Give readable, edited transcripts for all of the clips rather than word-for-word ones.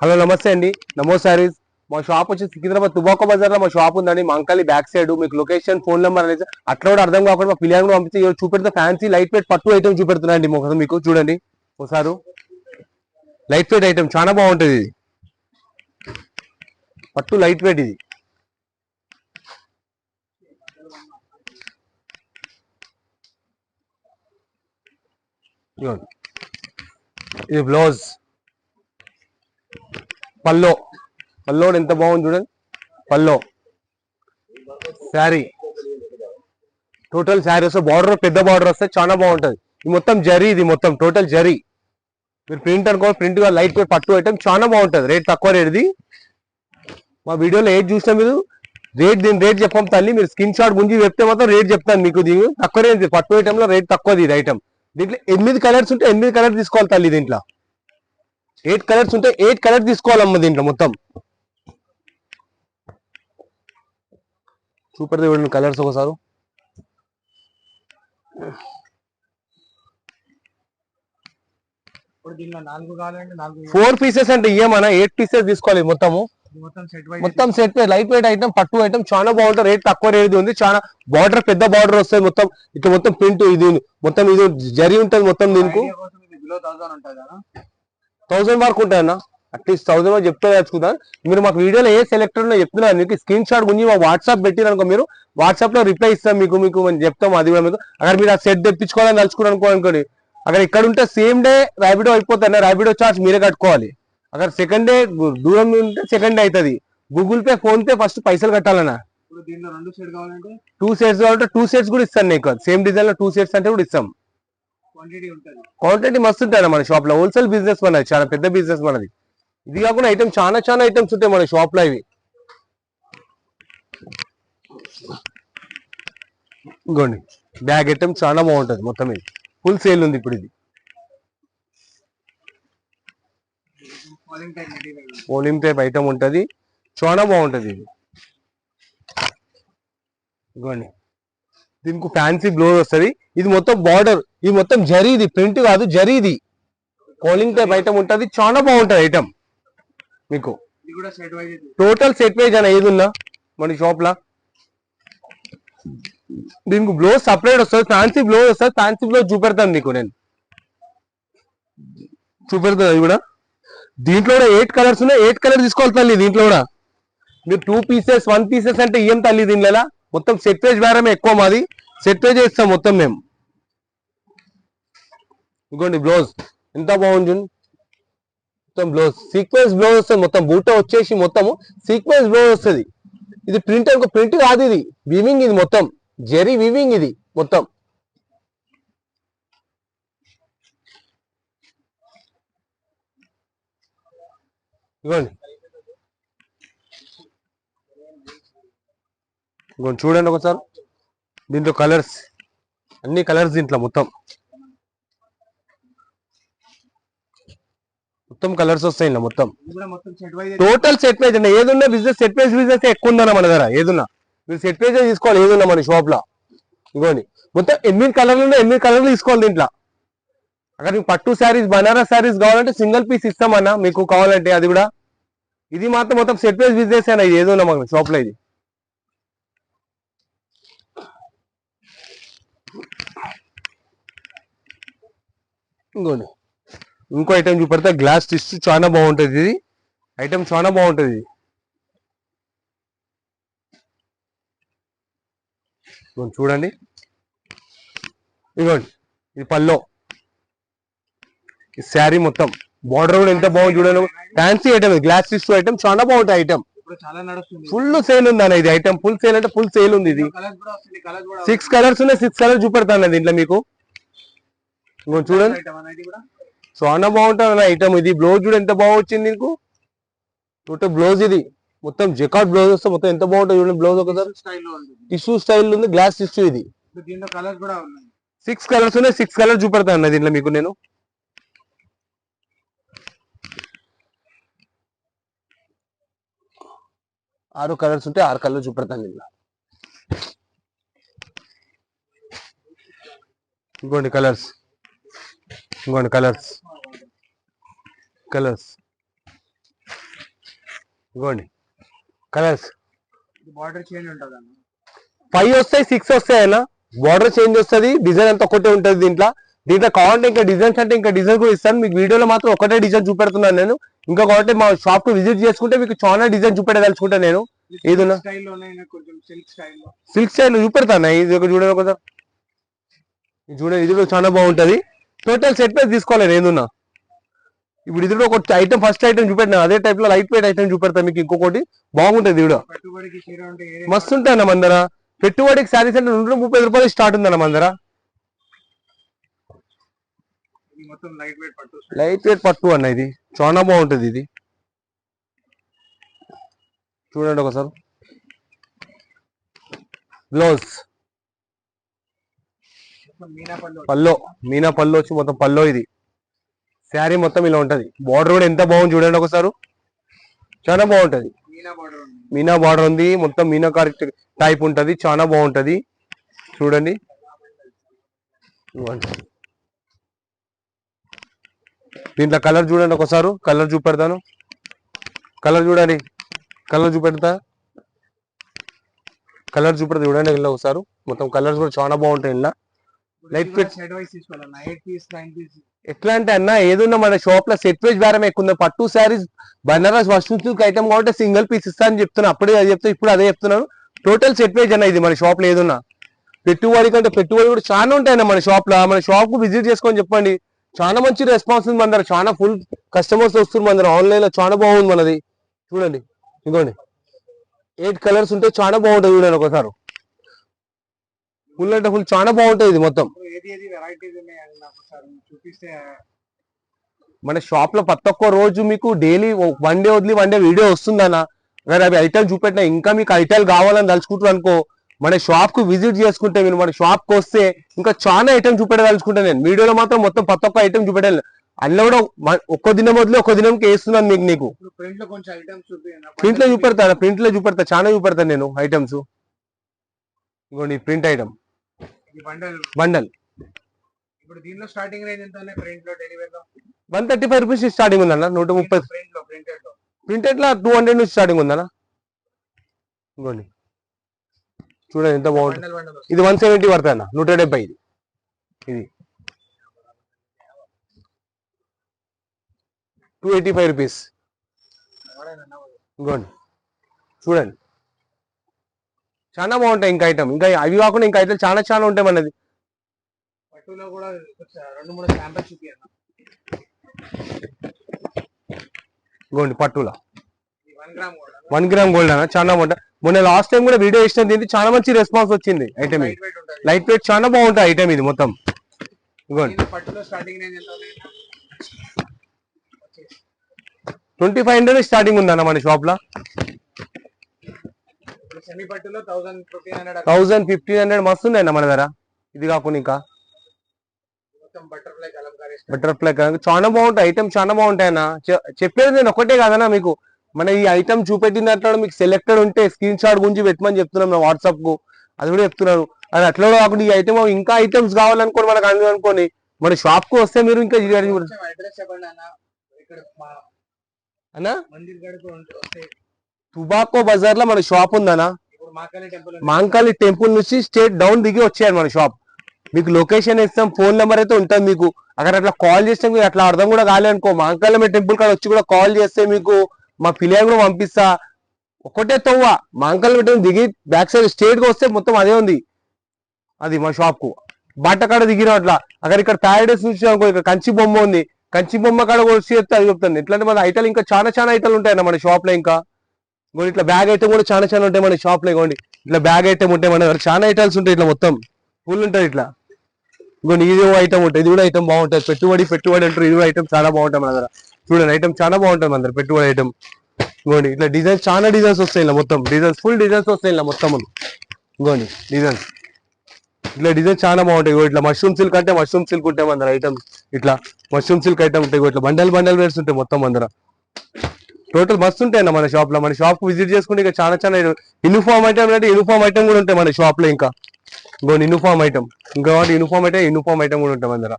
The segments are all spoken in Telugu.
హలో నమస్తే అండి. నమో సారీస్. మా షాప్ వచ్చి సికింద్రాబాద్ తుబాకో బజార్ లో మా షాప్ ఉందండి. మా అంకలి బ్యాక్ సైడ్ మీకు లొకేషన్ ఫోన్ నెంబర్ అనేది అట్లా కూడా అర్థం కాకుండా మా పిల్లలు కూడా పంపించి చూపెడితే ఫ్యాన్సీ లైట్ వెయిట్ పట్టు ఐటమ్ చూపెడుతున్నా అండి. మీకు చూడండి ఒకసారి. లైట్ వెయిట్ ఐటమ్ చాలా బాగుంటుంది. ఇది పట్టు లైట్ వెయిట్. ఇది బ్లౌజ్. పల్లో ఎంత బాగుంది చూడండి. పల్లో శారీ టోటల్ శారీ వస్తే బార్డర్ పెద్ద బార్డర్ వస్తే చాలా బాగుంటది. ఇది మొత్తం జరీ. ఇది మొత్తం టోటల్ జరీ. మీరు ప్రింట్ అనుకో ప్రింట్ గా లైట్ వెయిట్ పట్టు ఐటమ్ చాలా బాగుంటది. రేట్ తక్కువ రేట్ది. మా వీడియోలో ఏది చూసినా మీరు దీని రేట్ చెప్పం తల్లి. మీరు స్క్రీన్ షాట్ గుంజి చెప్తే మాత్రం రేట్ చెప్తాను మీకు. దీని తక్కువ రేట్ పట్టు ఐటమ్ లో రేట్ తక్కువది. ఇది ఐటమ్ దీంట్లో 8 కలర్స్ ఉంటే 8 కలర్స్ తీసుకోవాలి తల్లి. దీంట్లో 8 కలర్స్ ఉంటే 8 కలర్స్ తీసుకోవాలమ్మ. దీంట్లో మొత్తం చూపెడితే చూడండి కలర్స్ ఒకసారి. 4 పీసెస్ అంటే ఇయ్యమన్నా 8 పీసెస్ తీసుకోవాలి మొత్తము. మొత్తం సెట్ లైట్ వెయిట్ ఐటమ్ పట్టు ఐటమ్ చాలా బాగుంటుంది. రేట్ తక్కువ రేట్ ఉంది. చాలా బార్డర్ పెద్ద బార్డర్ వస్తుంది. మొత్తం ఇట్లా మొత్తం ప్రింట్ ఇది మొత్తం ఇది జరి ఉంటుంది మొత్తం. దీనికి 1000 వరకు ఉంటాయన్న. అట్లీస్ట్ 1000 వరకు చెప్తే తెచ్చుకుంటాను. మీరు మాకు వీడియోలో ఏ సెలెక్టర్ చెప్తున్నారు మీకు స్క్రీన్ షాట్ గురించి మా వాట్సాప్ పెట్టిరనుకో మీరు వాట్సాప్ లో రిప్లై ఇస్తాం మీకు చెప్తాం. అది కూడా మీకు అక్కడ మీరు ఆ సెట్ తెప్పించుకోవాలని తలుచుకున్నారు అనుకోండి అక్కడ ఇక్కడ ఉంటే సేమ్ డే ర్యాపిడో అయిపోతుంది. ర్యాపిడో చార్జ్ మీరే కట్టుకోవాలి. అక్కడ సెకండ్ డే దూరం ఉంటే సెకండ్ డే అవుతుంది. Google pay phone pay first పైసలు కట్టాలన్నా. 2 సెట్స్ కావాలంటే 2 సెట్స్ కూడా ఇస్తాను నీకు. సేమ్ డిజైన్ లో 2 సెట్స్ అంటే కూడా ఇస్తాం. క్వాంటిటీ మస్తు ఉంటాయి మన షాప్ లో. హోల్సేల్ బిజినెస్ మనది. చాలా పెద్ద బిజినెస్ మనది. ఇది కాకుండా ఐటమ్ చాలా ఐటమ్స్ ఉంటాయి మన షాప్ లో. ఇవి ఇంకోండి బ్యాగ్ ఐటమ్ చాలా బాగుంటది. మొత్తం ఇది ఫుల్ సేల్ ఉంది ఇప్పుడు. ఇది పోలింగ్ టైప్ ఐటమ్ ఉంటది. చాలా బాగుంటది. ఇది ఇంకోండి దీనికి ఫ్యాన్సీ బ్లౌజ్ వస్తుంది. ఇది మొత్తం బార్డర్. ఇది మొత్తం జరీ. ఇది ప్రింట్ కాదు జరీ. ఇది పోలింగ్ టైప్ ఐటమ్ ఉంటది. చాలా బాగుంటది ఐటమ్ మీకు. టోటల్ సెట్ వైజ్ అన్న ఏది ఉన్నా మన షాప్ లా. దీనికి బ్లౌజ్ సపరేట్ వస్తుంది. ఫ్యాన్సీ బ్లౌజ్ వస్తుంది. ఫ్యాన్సీ బ్లౌజ్ చూపెడతాను మీకు. నేను చూపెడతాను అది కూడా. దీంట్లో కూడా 8 కలర్స్ ఉన్నాయి. 8 కలర్ తీసుకోవాలి తల్లి. దీంట్లో కూడా మీరు 2 పీసెస్ 1 పీసెస్ అంటే ఏం తల్లి. దీనిలో మొత్తం సెట్ వేజ్ బేరమే ఎక్కువ మాది. సెట్ వేజ్ ఇస్తాం మొత్తం మేము. ఇంకోండి బ్లౌజ్ ఎంత బాగుంది. మొత్తం బ్లౌజ్ సీక్వెన్స్ బ్లౌజ్ వస్తుంది. మొత్తం బూట వచ్చేసి మొత్తము సీక్వెన్స్ బ్లౌజ్ వస్తుంది. ఇది ప్రింట్ అనుకో ప్రింట్ కాదు. ఇది వివింగ్. ఇది మొత్తం జెరీ వివింగ్. ఇది మొత్తం ఇవ్వండి. ఇంకోండి చూడండి ఒకసారి. దీంట్లో కలర్స్ అన్ని కలర్స్ దీంట్లో మొత్తం కలర్స్ వస్తాయి. మొత్తం టోటల్ సెట్ వైజ్ అండి. ఏదున్నా బిజినెస్ సెట్ వైజ్ బిజినెస్ ఎక్కువ ఉందన్న మన దగ్గర. ఏదున్నా మీరు సెట్ వైజ్ తీసుకోవాలి. ఏదున్నా మన షాప్ లో. ఇవ్వండి మొత్తం 8 కలర్లు 8 కలర్లు తీసుకోవాలి దీంట్లో. అక్కడ మీకు పట్టు శారీస్ బనారస్ శారీస్ కావాలంటే సింగిల్ పీస్ ఇస్తామన్నా మీకు కావాలంటే. అది కూడా ఇది మాత్రం మొత్తం సెట్ వైజ్ బిజినెస్ అన్న. ఇది ఏదున్నా మన షాప్ లో. ఇది ఇంకోండి ఇంకో ఐటమ్ చూపెడితే గ్లాస్ టిష్యూ చాలా బాగుంటుంది. ఇది ఐటమ్ చాలా బాగుంటుంది. చూడండి ఇదిగోండి. ఇది పల్లో. ఈ శారీ మొత్తం బార్డర్ కూడా ఎంత బాగుంది చూడండి. Fancy item. Glass tissue item చాలా బాగుంటుంది. ఐటమ్ ఫుల్ సేల్ ఉంది అన్న. ఇది ఐటమ్ ఫుల్ సేల్ అంటే ఫుల్ సేల్ ఉంది. ఇది 6 కలర్స్ ఉన్నాయి. 6 కలర్స్ చూపెడతాను దీంట్లో మీకు. చూడండి చాలా బాగుంటుంది ఐటమ్. ఇది బ్లౌజ్ కూడా ఎంత బాగా వచ్చింది నీకు. టోటల్ బ్లౌజ్ ఇది మొత్తం జకాట్ బ్లౌజ్ వస్తే మొత్తం ఎంత బాగుంటుంది చూడండి. బ్లౌజ్ ఒకసారి టిష్యూ స్టైల్ ఉంది. Glass tissue. ఇది 6 కలర్స్ ఉన్నాయి. 6 కలర్స్ చూపెడతాను అన్న దీంట్లో మీకు. నేను 6 కలర్స్ ఉంటే 6 కలర్స్ చూపెడతాను దీంట్లో. ఇంకోండి కలర్స్. ఇంకోండి కలర్స్ ఇగోండి కలర్స్ బార్డర్ చేంజ్ ఉంటుంది అన్న. 5 వస్తాయి 6 వస్తాయి అన్న. బార్డర్ చేంజ్ వస్తుంది, డిజైన్ అంతా ఒకటే ఉంటుంది దీంట్లో. కావాలంటే ఇంకా డిజైన్స్ అంటే ఇంకా డిజైన్ కూడా ఇస్తాను మీకు. వీడియోలో మాత్రం ఒకటే డిజైన్ చూపెడుతున్నాను నేను. ఇంకా కావాలంటే మా షాప్ కు విజిట్ చేసుకుంటే మీకు చాలా డిజైన్ చూపెట్టదలుచుకుంటాను నేను. ఏదన్నా సిల్క్ స్టైల్ చూపెడతాను. ఇది ఒక చూడండి ఒకసారి, చూడండి ఇది కూడా చాలా బాగుంటది. టోటల్ సెట్ ప్రైస్ తీసుకోవాలి ఏదన్నా. ఇప్పుడు ఇది కూడా ఒక ఐటమ్ ఫస్ట్ ఐటమ్ చూపెట్టినా అదే టైప్ లో లైట్ వెయిట్ ఐటమ్ చూపెడతాను మీకు. ఇంకొకటి బాగుంటది ఇది కూడా మస్తు ఉంటాయి అన్న మందర. పెట్టుబడికి శారీస్ అంటే 130 రూపాయలు స్టార్ట్ ఉందన్న మందర. లైట్ వెయిట్ పట్టు అన్న, ఇది చాలా బాగుంటది. ఇది చూడండి ఒకసారి. బ్లౌజ్ పల్లో, మీనా పల్లో వచ్చి మొత్తం పల్లో. ఇది శారీ మొత్తం ఇలా ఉంటది. బార్డర్ కూడా ఎంత బాగుంది చూడండి ఒకసారి, చాలా బాగుంటది. మీనా బార్డర్ ఉంది మొత్తం, మీనా కారి టైప్ ఉంటది, చాలా బాగుంటది. చూడండి దీంట్లో కలర్ చూడండి ఒకసారి, కలర్ చూపెడతాను. కలర్ చూడండి, కలర్ చూపెడతా, కలర్ చూపెడతా చూడండి ఇలా ఒకసారి. మొత్తం కలర్స్ కూడా చాలా బాగుంటాయి ఇలా. లైట్ ఫిట్ ఎట్లా అంటే అన్న ఏదన్నా మన షాప్ లో సెట్ వైజ్ బేరం ఎక్కువ. పట్టు శారీస్ బనారస్ వస్తుంది ఐటమ్ కాబట్టి సింగిల్ పీస్ ఇస్తా అని చెప్తున్నా. అప్పుడే అది చెప్తా, ఇప్పుడు అదే చెప్తున్నాను. టోటల్ సెట్ వైజ్ అన్న ఇది మన షాప్ లో. ఏదన్నా పెట్టుబడి కంటే పెట్టుబడి కూడా చాలా ఉంటాయన్న మన షాప్ లో. మన షాప్ కు విజిట్ చేసుకొని చెప్పండి. చాలా మంచి రెస్పాన్స్ ఉంది మన. చాలా ఫుల్ కస్టమర్స్ వస్తున్నారు మన. ఆన్లైన్ లో చాలా బాగుంది మనది. చూడండి ఇంకోండి 8 కలర్స్ ఉంటే చాలా బాగుంటుంది. చూడండి ఒకసారి. ఫుల్ అంటే ఫుల్ చాలా బాగుంటుంది ఇది మొత్తం. మన షాప్ లో ప్రతి ఒక్క రోజు మీకు డైలీ 1 డే వదిలి 1 డే వీడియో వస్తుందన్న. మరి అవి ఐటమ్ చూపెట్టినా ఇంకా మీకు ఐటమ్ కావాలని తలుచుకుంటారు అనుకో, మన షాప్ కు విజిట్ చేసుకుంటే మీరు మన షాప్ కు వస్తే ఇంకా చాలా ఐటమ్ చూపెట్టదలుచుకుంటాను నేను. వీడియోలో మాత్రం మొత్తం ప్రతి ఒక్క ఐటమ్ చూపెట్టాలి. అందులో కూడా ఒక్క దినం వదిలి ఒక్క దినంకి వేస్తున్నాను మీకు. నీకు ప్రింట్ లో చూపెడతా, ప్రింట్ లో చూపెడతా, చాలా చూపెడతాను నేను ఐటమ్స్. ఇంకోండి ప్రింట్ ఐటమ్ బండల్. ఇప్పుడు దీనిలో స్టార్టింగ్ రేంజ్ ఎంత? ప్రింట్ లో డెలివరీలో 135 రూపీస్ స్టార్టింగ్ ఉందన్న. 130 ప్రింటెడ్ లో 200 నుంచి స్టార్టింగ్ ఉందన్న. ఇంకోండి చూడండి ఎంత బాగుంటుంది. ఇది 170 పడుతుంది అన్న, 170. ఇది 285 రూపీస్. ఇంకోండి చూడండి చాలా బాగుంటాయి ఇంకా ఐటమ్. ఇంకా అవి కాకుండా ఇంకా ఐటమ్ చాలా చాలా ఉంటాయి మనది. పట్టులో కూడా 2-3 శాంపిల్స్ చూపియన్నా. ఇంకోండి పట్టులో 1 గ్రామ్ గోల్డ్ అన్న, చాలా బాగుంటాయి. మొన్న లాస్ట్ టైం కూడా వీడియో ఇష్టం దీనికి చాలా మంచి రెస్పాన్స్ వచ్చింది. ఐటమ్ ఇది లైట్ వెయిట్ చాలా బాగుంటాయి ఐటమ్ ఇది మొత్తం. ఇంకోండి 2500 స్టార్టింగ్ ఉందన్న మన షాప్ లో. 1500 మస్తు ఉన్నాయన్న మన దగ్గర. ఇది కాకుండా ఇంకా బటర్ఫ్లై చాలా బాగుంటాయి ఐటమ్, చాలా బాగుంటాయి అన్న. చెప్పేది నేను ఒకటే కాదన్నా మీకు. మన ఈ ఐటమ్ చూపెట్టిన దాంట్లో మీకు సెలెక్టెడ్ ఉంటే స్క్రీన్ షాట్ గురించి పెట్టమని చెప్తున్నాం నా వాట్సాప్ కు. అది కూడా చెప్తున్నాను. అది అట్లా కాకుండా ఈ ఐటమ్ ఇంకా ఐటమ్స్ కావాలనుకోని మనకు అనుకోని మన షాప్ కు వస్తే మీరు ఇంకా అన్నా టుబాకో బజార్ లో మన షాప్ ఉందన్నా. మాంకాళి టెంపుల్ నుంచి స్టేట్ డౌన్ దిగి వచ్చేయాలి మన షాప్. మీకు లొకేషన్ ఇస్తాం, ఫోన్ నెంబర్ అయితే ఉంటుంది మీకు. అక్కడ అట్లా కాల్ చేస్తే మీకు అట్లా అర్థం కూడా కాలేదనుకో, మాంకాళి టెంపుల్ కాడ వచ్చి కూడా కాల్ చేస్తే మీకు మా పిల్లలు కూడా పంపిస్తా. ఒకటే తవ్వ మాంకాళి టెంపుల్ దిగి బ్యాక్ సైడ్ స్టేట్ గా వస్తే మొత్తం అదే ఉంది. అది మా షాప్ కు బాటకాడ దిగిన అట్లా. అక్కడ ఇక్కడ ప్యారడైస్ నుంచి అనుకో, ఇక్కడ కంచి బొమ్మ ఉంది. కంచి బొమ్మ కాడ వచ్చి చెప్తే అది చెప్తాను. ఎట్లంటే మన ఐటల్ ఇంకా చాలా చాలా ఐటల్ ఉంటాయన్న మన షాప్ లో. ఇంకా ఇట్లా బ్యాగ్ ఐటమ్ కూడా చాలా చాలా ఉంటాయి మన షాప్ లో. ఇవ్వండి ఇట్లా బ్యాగ్ ఐటమ్ ఉంటాయి మన దగ్గర, చాలా ఐటమ్స్ ఉంటాయి. ఇట్లా మొత్తం ఫుల్ ఉంటుంది ఇట్లా. ఇంకోటి ఇది ఐటమ్ ఉంటుంది, ఇది కూడా ఐటమ్ బాగుంటుంది. పెట్టుబడి అంటారు, ఇది కూడా ఐటమ్ చాలా బాగుంటాయి మన దగ్గర. చూడండి ఐటమ్ చాలా బాగుంటుంది మన దగ్గర పెట్టుబడి ఐటమ్. ఇంకోండి ఇట్లా డిజైన్స్ చాలా డిజైన్స్ వస్తాయి ఇలా మొత్తం. డిజైన్స్ ఫుల్ డిజైన్స్ వస్తాయి ఇలా మొత్తం. ఇంకోండి డిజైన్స్ ఇట్లా డిజైన్ చాలా బాగుంటాయి. ఇట్లా మష్రూమ్ సిల్క్ అంటే మష్రూమ్ సిల్క్ ఉంటాయి మన ఐటమ్స్. ఇట్లా మష్రూమ్ సిల్క్ ఐటమ్ ఉంటాయి. ఇట్లా బండల్ వేర్స్ ఉంటాయి మొత్తం అందర. టోటల్ మస్తు ఉంటాయి అన్న మన షాప్ లో. మన షాప్ విజిట్ చేసుకుంటే ఇంకా చాలా చాలా యూనిఫామ్ ఐటమ్ అంటే యూనిఫామ్ ఐటమ్ కూడా ఉంటాయి మన షాప్ లో. ఇంకా ఇంకోటి యూనిఫామ్ ఐటమ్, ఇంకా యూనిఫామ్ ఐటమ్ కూడా ఉంటాయి మన దగ్గర.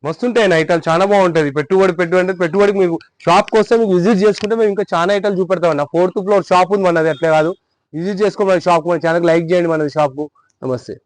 మస్తుంటాయి ఐటాలు, చాలా బాగుంటది. పెట్టుబడికి మీకు షాప్కి వస్తే మీకు విజిట్ చేసుకుంటే మేము ఇంకా చాలా ఐటాలు చూపెడతామన్న. 4th ఫ్లోర్ షాప్ ఉంది మనది, అట్లే కాదు. విజిట్ చేసుకోమని షాప్, మన ఛానల్ లైక్ చేయండి మనది షాప్. నమస్తే.